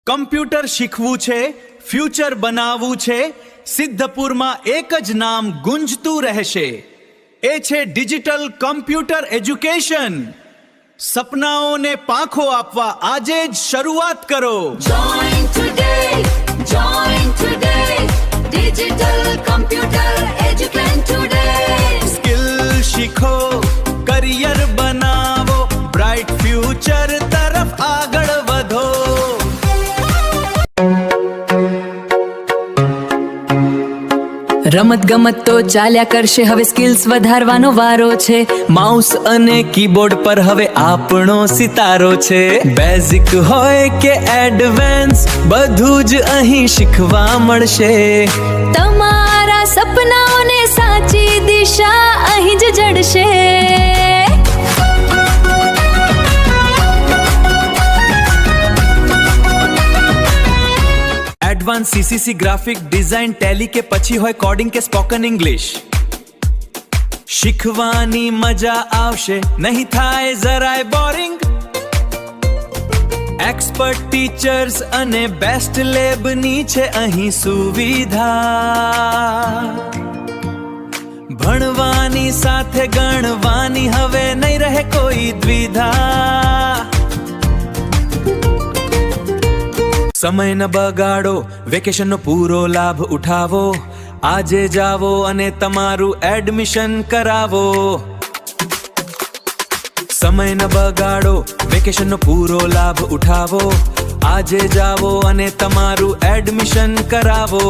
Computer શીખવું છે, future બનાવવું છે, સિદ્ધપુરમાં એક જ નામ ગુંજતું રહેશે. એ છે ડિજિટલ કમ્પ્યુટર એજ્યુકેશન. સપનાઓને પાંખો આપવા આજે જ શરૂઆત કરો. Join today, digital computer education today. Skill શીખો, કરિયર બનાવો, બ્રાઇટ ફ્યુચર તરફ આગળ વધો. રમત ગમત તો ચાલ્યા કરશે, હવે સ્કિલ્સ વધારવાનો વારો છે. માઉસ અને કીબોર્ડ પર હવે આપણો સિતારો છે. બેઝિક હોય કે એડવાન્સ, બધું જ અહીં શીખવા મળશે. તમારા સપનાઓને સાચી દિશા અહીં જ જડશે. Advance CCC, graphic design, Tally કે પછી હોય કોડિંગ કે સ્પોકન ઇંગ્લિશ, શીખવાની મજા આવશે, નહીં થાય જરાય બોરિંગ. એક્સપર્ટ ટીચર્સ અને બેસ્ટ લેબની છે અહીં સુવિધા. ભણવાની સાથે ગણવાની હવે નહીં રહે કોઈ દ્વિધા. સમય ન બગાડો, વેકેશનનો પૂરો લાભ ઉઠાવો. આજે જાવો અને તમારું એડમિશન કરાવો. સમય ન બગાડો, વેકેશનનો પૂરો લાભ ઉઠાવો. આજે જાવો અને તમારું એડમિશન કરાવો.